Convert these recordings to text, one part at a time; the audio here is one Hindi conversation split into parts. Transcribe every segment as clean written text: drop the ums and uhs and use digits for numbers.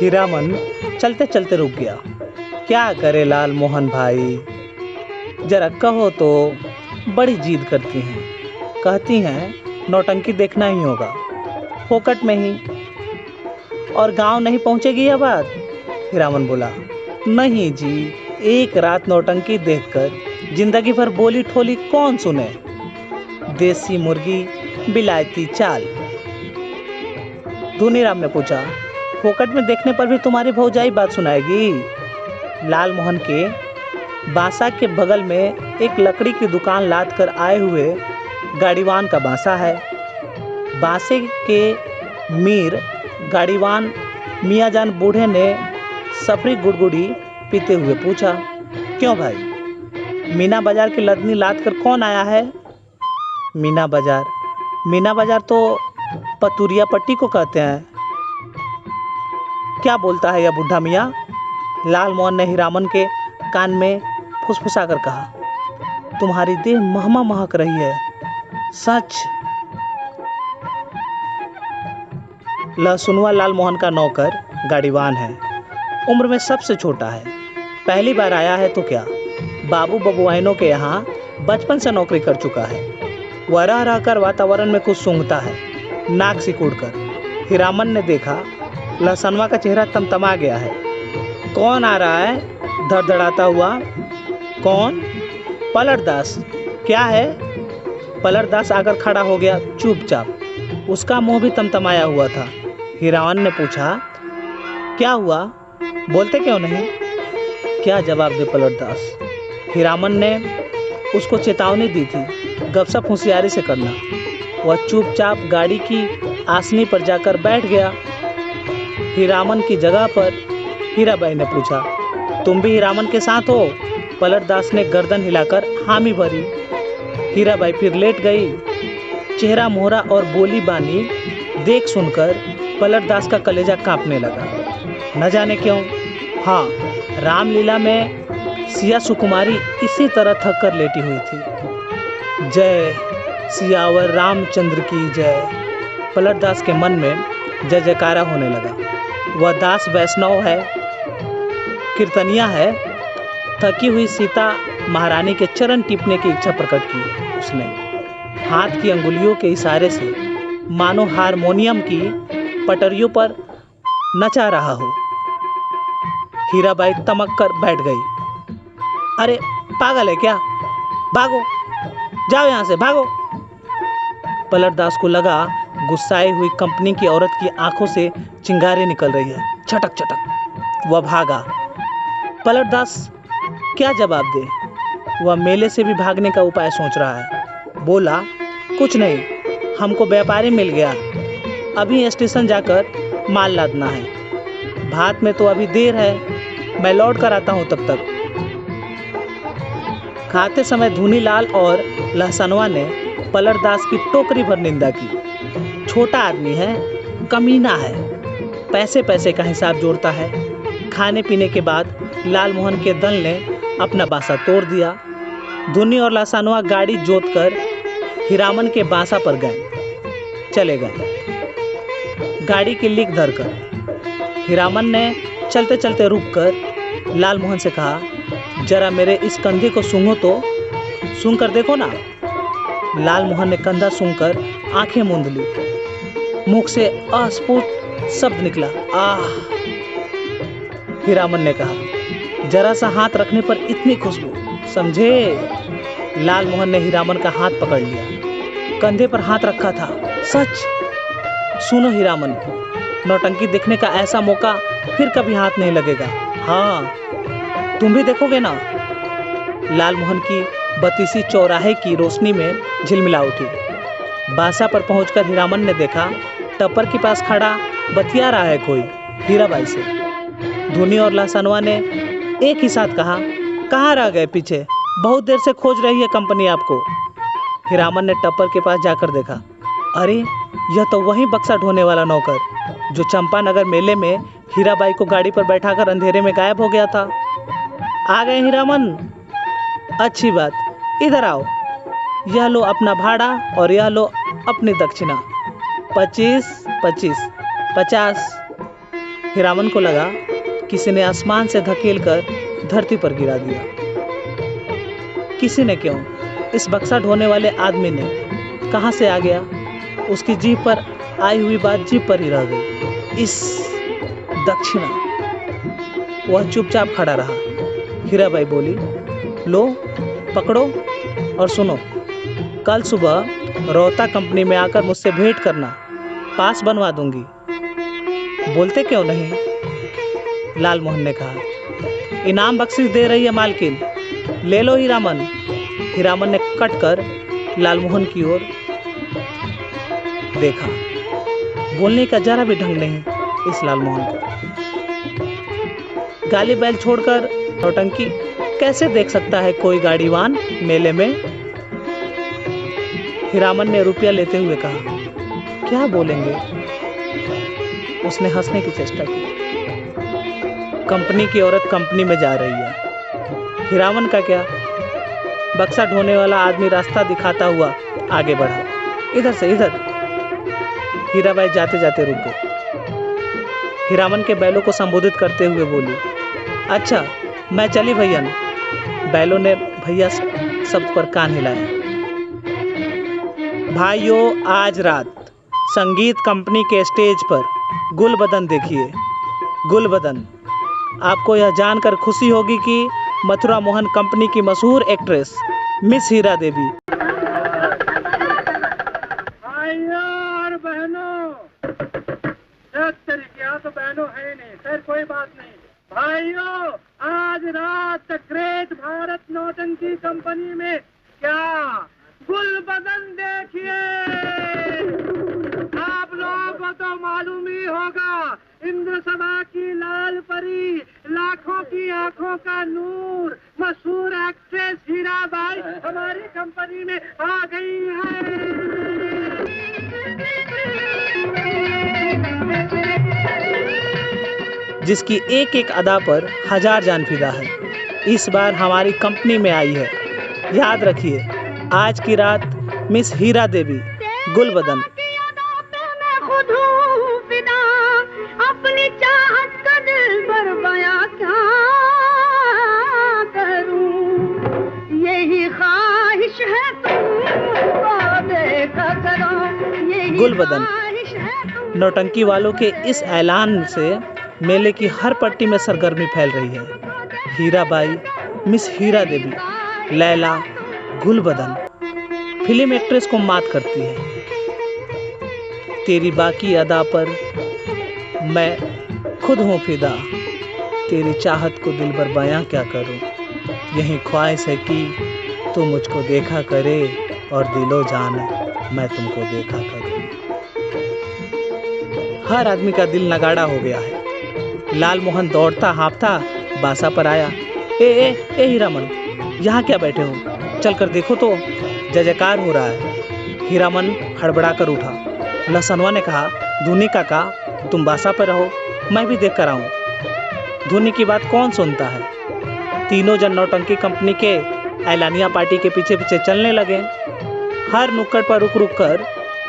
हीरामन चलते चलते रुक गया। क्या करे लाल मोहन भाई, जरा कहो तो। बड़ी जिद करती हैं, कहती हैं नौटंकी देखना ही होगा, फोकट में ही। और गांव नहीं पहुंचेगी यह बात? हीरामन बोला, नहीं जी, एक रात नौटंकी देखकर जिंदगी भर बोली ठोली कौन सुने। देसी मुर्गी बिलायती चाल। धुनीराम ने पूछा, फोकट में देखने पर भी तुम्हारी भौजाई बात सुनाएगी? लाल मोहन के बासा के बगल में एक लकड़ी की दुकान लाद कर आए हुए गाड़ीवान का बासा है। बासे के मीर गाड़ीवान मियाँजान बूढ़े ने सफरी गुड़गुड़ी पीते हुए पूछा, क्यों भाई, मीना बाजार की लदनी लाद कर कौन आया है? मीना बाजार तो पतुरिया पट्टी को कहते हैं। क्या बोलता है यह बुढ़ा मियाँ? लाल मोहन ने हीरामन के कान में फुसफुसा कर कहा, तुम्हारी देह महमा महक रही है, सच। लहसुनवा लाल मोहन का नौकर गाड़ीवान है, उम्र में सबसे छोटा है, पहली बार आया है तो क्या, बाबू बबुआइनों के यहाँ बचपन से नौकरी कर चुका है। वह रह रहकर वातावरण में कुछ सूंघता है, नाक सिकुड़ कर। हीरामन ने देखा लहसनवा का चेहरा तमतमा गया है। कौन आ रहा है धड़धड़ाता हुआ? कौन? पलटदास। क्या है? पलटदास आकर खड़ा हो गया चुपचाप, उसका मुंह भी तमतमाया हुआ था। हीरामन ने पूछा, क्या हुआ, बोलते क्यों नहीं? क्या जवाब दे पलटदास? हीरामन ने उसको चेतावनी दी थी, गपशप होशियारी से करना। वह चुपचाप गाड़ी की आसनी पर जाकर बैठ गया। हीरामन की जगह पर हीराबाई ने पूछा, तुम भी हीरामन के साथ हो? पलटदास ने गर्दन हिलाकर हामी भरी। हीराबाई फिर लेट गई। चेहरा मोहरा और बोली बानी देख सुनकर पलटदास का कलेजा कांपने लगा। न जाने क्यों, हाँ, रामलीला में सिया सुकुमारी इसी तरह थक कर लेटी हुई थी। जय सियावर रामचंद्र की जय। पलटदास के मन में जय जयकारा होने लगा। वह दास वैष्णव है, कीर्तनिया है। थकी हुई सीता महारानी के चरण टीपने की इच्छा प्रकट की उसने। हाथ की अंगुलियों के इशारे से मानो हारमोनियम की पटरियों पर नचा रहा हो। हीराबाई तमक कर बैठ गई। अरे पागल है क्या? भागो, जाओ यहाँ से, भागो। पलटदास को लगा गुस्साई हुई कंपनी की औरत की आंखों से चिंगारी निकल रही है। छटक छटक वह भागा। पलटदास क्या जवाब दे? वह मेले से भी भागने का उपाय सोच रहा है। बोला, कुछ नहीं, हमको व्यापारी मिल गया, अभी स्टेशन जाकर माल लादना है। भात में तो अभी देर है, मैं लौट कर आता हूँ तब तक। खाते समय धुनीलाल और लहसनवा ने पलटदास की टोकरी भर निंदा की। छोटा आदमी है, कमीना है, पैसे पैसे का हिसाब जोड़ता है। खाने पीने के बाद लाल मोहन के दल ने अपना बासा तोड़ दिया। धुनी और लहसनवा गाड़ी जोत कर हीरामन के बासा पर गए, चले गए गाड़ी की लीक धरकर। हीरामन ने चलते चलते रुककर लाल मोहन से कहा, जरा मेरे इस कंधे को सूंघो तो, सूंघ कर देखो ना। लाल मोहन ने कंधा सूंघकर आंखें मूंद ली। मुख से अस्फुट शब्द निकला, आह। हीरामन ने कहा, जरा सा हाथ रखने पर इतनी खुशबू, समझे? लाल मोहन ने हीरामन का हाथ पकड़ लिया। कंधे पर हाथ रखा था, सच। सुनो हीरामन, नौटंकी देखने का ऐसा मौका फिर कभी हाथ नहीं लगेगा। हाँ, तुम भी देखोगे ना? लाल मोहन की बतीसी चौराहे की रोशनी में झिलमिला उठी। बासा पर पहुंचकर हीरामन ने देखा टप्पर के पास खड़ा बतिया रहा है कोई हीराबाई से। धुनी और लहसनवा ने एक ही साथ कहा, कहाँ रह गए पीछे, बहुत देर से खोज रही है कंपनी आपको। हीरामन ने टप्पर के पास जाकर देखा, अरे यह तो वही बक्सा ढोने वाला नौकर जो चंपानगर मेले में हीराबाई को गाड़ी पर बैठाकर अंधेरे में गायब हो गया था। आ गए हीरामन, अच्छी बात, इधर आओ। यह लो अपना भाड़ा और यह लो अपनी दक्षिणा, 25, 25, 50। हीरामन को लगा किसी ने आसमान से धकेलकर धरती पर गिरा दिया। किसी ने क्यों, इस बक्सा ढोने वाले आदमी ने कहां से आ गया? उसकी जीभ पर आई हुई बात जीभ पर ही रह गई। इस दक्षिणा। वह चुपचाप खड़ा रहा। हीराबाई बोली, लो पकड़ो और सुनो, कल सुबह रोहता कंपनी में आकर मुझसे भेंट करना, पास बनवा दूंगी। बोलते क्यों नहीं? लालमोहन ने कहा। इनाम बख्शिश दे रही है मालकिन, ले लो हीरामन। हीरामन ने कट कर लालमोहन की ओर देखा। बोलने का जरा भी ढंग नहीं इस लालमोहन को। गाली बैल छोड़कर नौटंकी कैसे देख सकता है कोई गाड़ीवान मेले में? हीरामन ने रुपया लेते हुए कहा, क्या बोलेंगे? उसने हंसने की चेष्टा की। कंपनी की औरत कंपनी में जा रही है। हीरामन का क्या? बक्सा ढोने वाला आदमी रास्ता दिखाता हुआ आगे बढ़ा। इधर से इधर। हीराबाई जाते जाते रुक गई। हीरामन के बैलों को संबोधित करते हुए बोली, अच्छा मैं चली भैया। बैलों ने भैया शब्द पर कान हिलाया। भाइयों, आज रात संगीत कंपनी के स्टेज पर गुलबदन देखिए। गुलबदन। आपको यह जानकर खुशी होगी कि मथुरा मोहन कंपनी की मशहूर एक्ट्रेस मिस हीरा देवी। भाइयों और बहनों, क्या तो बहनों है नहीं, खैर कोई बात नहीं। भाइयों, आज रात द ग्रेट भारत नौटंकी कंपनी में क्या गुलबदन देखिए। आप लोगों को तो मालूम ही होगा, इंद्र सभा की लाल परी, लाखों की आंखों का नूर, मशहूर एक्ट्रेस हीराबाई हमारी कंपनी में आ गई है। जिसकी एक एक अदा पर हजार जान फिदा है, इस बार हमारी कंपनी में आई है। याद रखिए, आज की रात मिस हीरा देवी, गुलबदन। अपनी चाहत का दिल पर बयां क्या करूं, यही ख्वाहिश है तुमको देखा करो। गुलबदन। नौटंकी वालों के इस ऐलान से मेले की हर पट्टी में सरगर्मी फैल रही है। हीराबाई, मिस हीरा देवी, लैला, गुलबदन फिल्म एक्ट्रेस को मात करती है। तेरी बाकी अदा पर मैं खुद हूँ फिदा, तेरी चाहत को दिल भर बयां क्या करूं। यही ख्वाहिश है कि तू मुझको देखा करे और दिलो जान मैं तुमको देखा करूं। हर आदमी का दिल नगाड़ा हो गया है। लालमोहन दौड़ता हाँफता बासा पर आया। ए हीरामन, यहाँ क्या बैठे हो? चल कर देखो तो, जय जयकार हो रहा है। हीरामन हड़बड़ा कर उठा। लसनवा ने कहा, धूनी काका तुम बासा पर रहो, मैं भी देख कर आऊँ। धूनी की बात कौन सुनता है। तीनों जन नौटंकी कंपनी के ऐलानिया पार्टी के पीछे पीछे चलने लगे। हर नुक्कड़ पर रुक रुक कर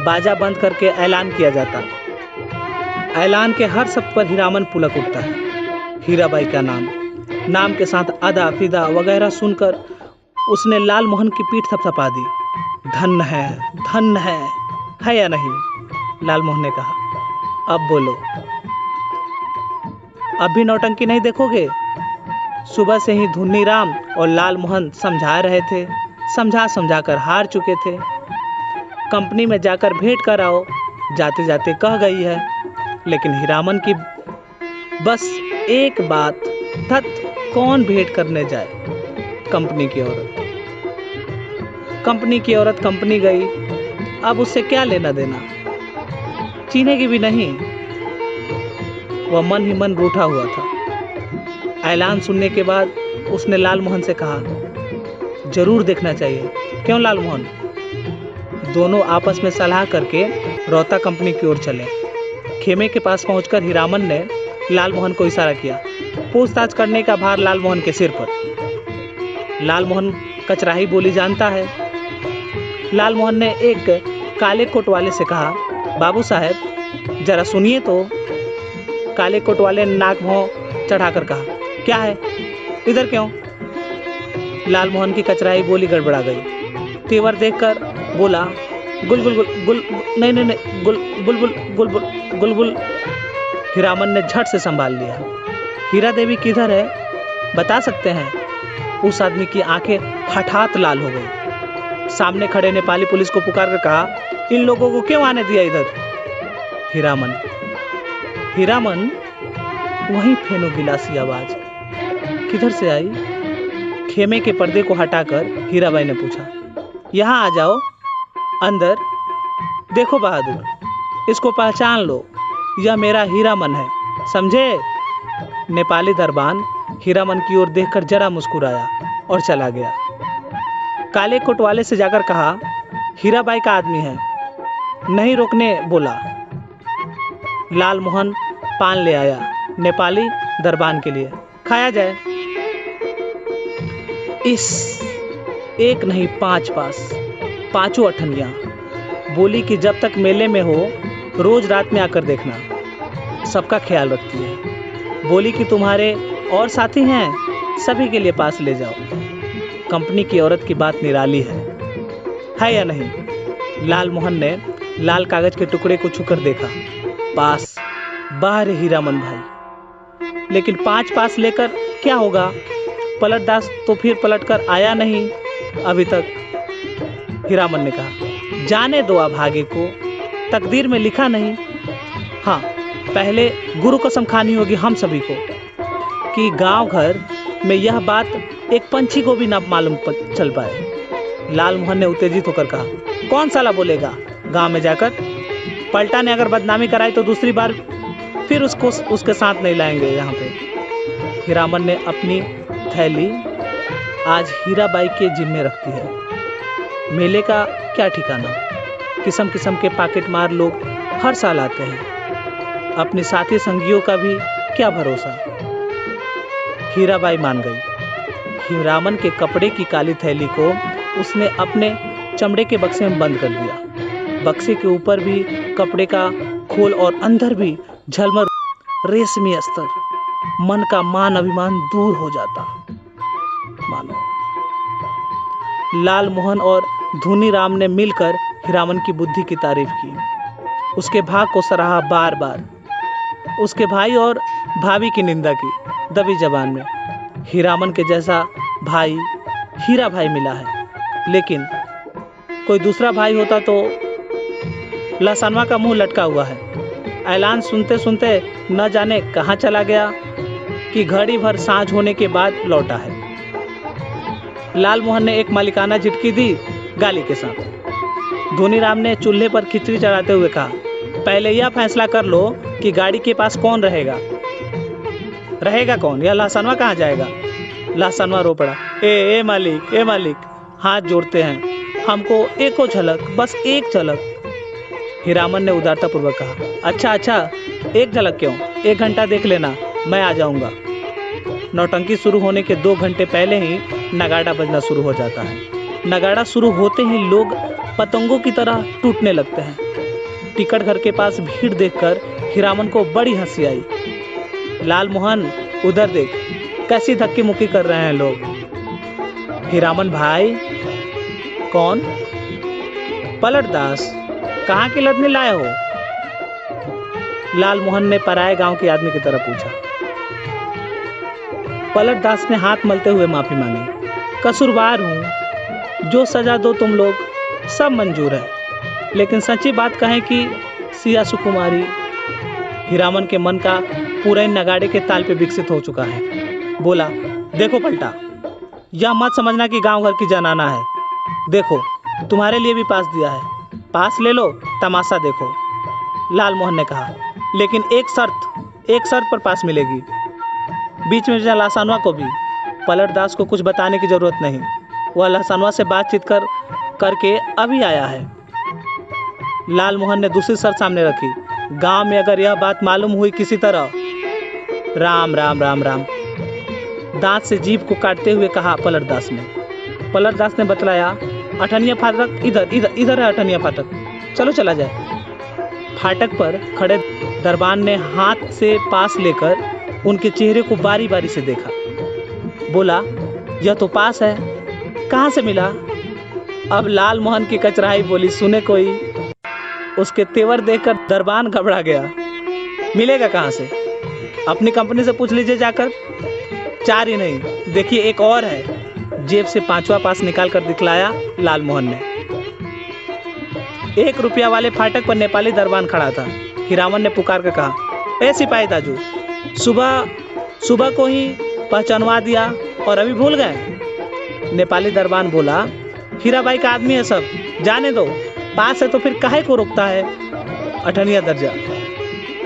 बाजा बंद करके ऐलान किया जाता। ऐलान के हर शब्द पर हीरामन पुलक उठता है। हीराबाई का नाम के साथ अदा फिदा वगैरह सुनकर उसने लालमोहन की पीठ थपथपा दी। धन्य है या नहीं? लालमोहन ने कहा। अब बोलो, अब भी नौटंकी नहीं देखोगे? सुबह से ही धुन्नी राम और लालमोहन समझा रहे थे, समझा कर हार चुके थे। कंपनी में जाकर भेंट कर आओ, जाते जाते कह गई है। लेकिन हीरामन की बस एक बात, धत कौन भेंट करने जाए। कंपनी की औरत कंपनी गई, अब उससे क्या लेना देना, चीनेगी भी नहीं। वह मन ही मन रूठा हुआ था। ऐलान सुनने के बाद उसने लालमोहन से कहा, जरूर देखना चाहिए। क्यों लालमोहन? दोनों आपस में सलाह करके रोहता कंपनी की ओर चले। खेमे के पास पहुंचकर हीरामन ने लालमोहन को इशारा किया। पूछताछ करने का भार लालमोहन के सिर पर। लालमोहन कचराही बोली जानता है। लालमोहन ने एक काले कोट वाले से कहा, बाबू साहब जरा सुनिए तो। काले कोट वाले ने नाक भौं चढ़ाकर कहा, क्या है, इधर क्यों? लालमोहन की कचराई बोली गड़बड़ा गई। तेवर देखकर बोला, गुल गुल गुल गुल नहीं नहीं नहीं गुल बुलबुल गुलबुल गुलबुल। हीरामन ने झट से संभाल लिया। हीरा देवी किधर है, बता सकते हैं? उस आदमी की आंखें हठात लाल हो गई। सामने खड़े नेपाली पुलिस को पुकार कर कहा, इन लोगों को क्यों आने दिया इधर? हीरामन वहीं फेनो गिलासी आवाज किधर से आई? खेमे के पर्दे को हटाकर हीराबाई ने पूछा, यहाँ आ जाओ अंदर। देखो बहादुर, इसको पहचान लो, यह मेरा हीरामन है, समझे? नेपाली दरबान हीरामन की ओर देखकर जरा मुस्कुराया और चला गया। काले कोट वाले से जाकर कहा, हीराबाई का आदमी है, नहीं रोकने बोला। लालमोहन पान ले आया नेपाली दरबान के लिए, खाया जाए। इस एक नहीं 5 पास, 5 अठनिया। बोली कि जब तक मेले में हो रोज रात में आकर देखना, सबका ख्याल रखती है। बोली कि तुम्हारे और साथी हैं, सभी के लिए पास ले जाओ। कंपनी की औरत की बात निराली है या नहीं? लालमोहन ने लाल कागज के टुकड़े को छूकर देखा। पास, बाहर हीरामन भाई। लेकिन 5 पास लेकर क्या होगा? पलटदास तो फिर पलटकर आया नहीं अभी तक। हीरामन ने कहा, जाने दो अभागे को, तकदीर में लिखा नहीं। हाँ, पहले गुरु कसम खानी होगी हम सभी को कि गांव घर में यह बात एक पंछी को भी ना मालूम चल पाए। लालमोहन ने उत्तेजित होकर कहा, कौन साला बोलेगा गांव में जाकर? पलटा ने अगर बदनामी कराई तो दूसरी बार फिर उसको उसके साथ नहीं लाएंगे यहाँ पे। हीरामन ने अपनी थैली आज हीराबाई के जिम्मे रखती है। मेले का क्या ठिकाना, किस्म किस्म के पॉकेट मार लोग हर साल आते हैं। अपने साथी संगियों का भी क्या भरोसा। हीराबाई मान गई। हीरामन के कपड़े की काली थैली को उसने अपने चमड़े के बक्से में बंद कर दिया। बक्से के ऊपर भी कपड़े का खोल और अंदर भी झलमर रेशमी अस्तर। मन का मान अभिमान दूर हो जाता मानो। लालमोहन और धुनीराम ने मिलकर हीरामन की बुद्धि की तारीफ की, उसके भाग को सराहा बार बार। उसके भाई और भाभी की निंदा की दबी जबान में। हीरामन के जैसा भाई हीरा भाई मिला है, लेकिन कोई दूसरा भाई होता तो। लहसनवा का मुंह लटका हुआ है, ऐलान सुनते सुनते न जाने कहाँ चला गया कि घड़ी भर सांझ होने के बाद लौटा है। लालमोहन ने एक मालिकाना झिटकी दी गाली के साथ। धोनीराम ने चूल्हे पर खिचड़ी चढ़ाते हुए कहा, पहले यह फैसला कर लो कि गाड़ी के पास कौन रहेगा कौन? या लहसनवा कहाँ जाएगा? लहसनवा रो पड़ा, ए मालिक, हाथ जोड़ते हैं, हमको एको झलक, बस एक झलक। हीरामन ने उदारतापूर्वक कहा, अच्छा, एक झलक क्यों, 1 घंटा देख लेना, मैं आ जाऊंगा। नौटंकी शुरू होने के 2 घंटे पहले ही नगाड़ा बजना शुरू हो जाता है। नगाड़ा शुरू होते ही लोग पतंगों की तरह टूटने लगते हैं। टिकट घर के पास भीड़ देखकर हीरामन को बड़ी हंसी आई। लालमोहन, उधर देख, कैसी धक्की मुक्की कर रहे हैं लोग। हीरामन भाई, कौन? पलटदास, कहाँ की लदनी लाए हो? लालमोहन ने पराये गांव के आदमी की तरह पूछा। पलटदास ने हाथ मलते हुए माफी मांगी, कसूरवार हूँ, जो सजा दो तुम लोग, सब मंजूर है, लेकिन सच्ची बात कहें कि सिया सुकुमारी। हीरामन के मन का पूरा नगाड़े के ताल पे विकसित हो चुका है। बोला, देखो पलटा, यह मत समझना कि गांव घर की जनाना है। देखो, तुम्हारे लिए भी पास दिया है, पास ले लो, तमाशा देखो। लालमोहन ने कहा, लेकिन एक शर्त पर पास मिलेगी। बीच में लहसनवा को भी। पलटदास को कुछ बताने की जरूरत नहीं, वह लहसनवा से बातचीत करके अभी आया है। लालमोहन ने दूसरी शर्त सामने रखी, गांव में अगर यह बात मालूम हुई किसी तरह, राम राम राम राम। दांत से जीभ को काटते हुए कहा पलटदास ने बतलाया, अठनिया फाटक इधर है, अठनिया फाटक, चलो चला जाए। फाटक पर खड़े दरबान ने हाथ से पास लेकर उनके चेहरे को बारी बारी से देखा। बोला, यह तो पास है, कहाँ से मिला? अब लाल मोहन की कचराई बोली सुने कोई। उसके तेवर देखकर दरबान घबरा गया। मिलेगा कहाँ से? अपनी कंपनी से पूछ लीजिए जाकर। 4 ही नहीं, देखिए एक और है। जेब से 5वां पास निकाल कर दिखलाया लाल मोहन ने। 1 रुपया वाले फाटक पर नेपाली दरबान खड़ा था। हीरामन ने पुकार कर कहा, ए सिपाही दाजू, सुबह को ही पहचानवा दिया और अभी भूल गए? नेपाली दरबान बोला, हीराबाई का आदमी है सब, जाने दो, पास है तो फिर काहे को रोकता है? 8वां दर्जा।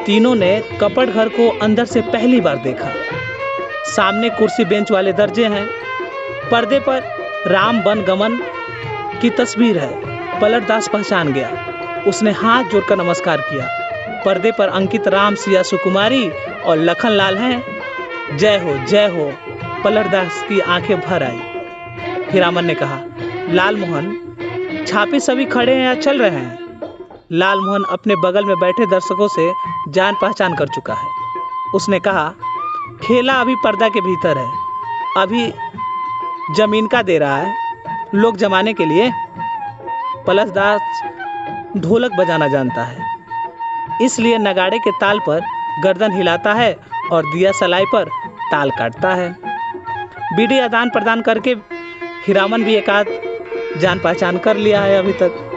तीनों ने कपड़ घर को अंदर से पहली बार देखा। सामने कुर्सी बेंच वाले दर्जे हैं। पर्दे पर राम वन गमन की तस्वीर है। पलटदास पहचान गया। उसने हाथ जोड़कर नमस्कार किया। पर्दे पर अंकित राम सिया सुकुमारी और लखनलाल हैं। जय हो जय हो। पलटदास की आंखें भर आई। हीरामन ने कहा, लाल मोहन, छापी सभी खड़े हैं या चल रहे हैं? लाल मोहन अपने बगल में बैठे दर्शकों से जान पहचान कर चुका है। उसने कहा, खेला अभी पर्दा के भीतर है, अभी जमीन का दे रहा है लोग जमाने के लिए। पलटदास ढोलक बजाना जानता है, इसलिए नगाड़े के ताल पर गर्दन हिलाता है और दिया सलाई पर ताल काटता है। बीड़ी आदान प्रदान करके हीरामन भी एकाध जान पहचान कर लिया है अभी तक।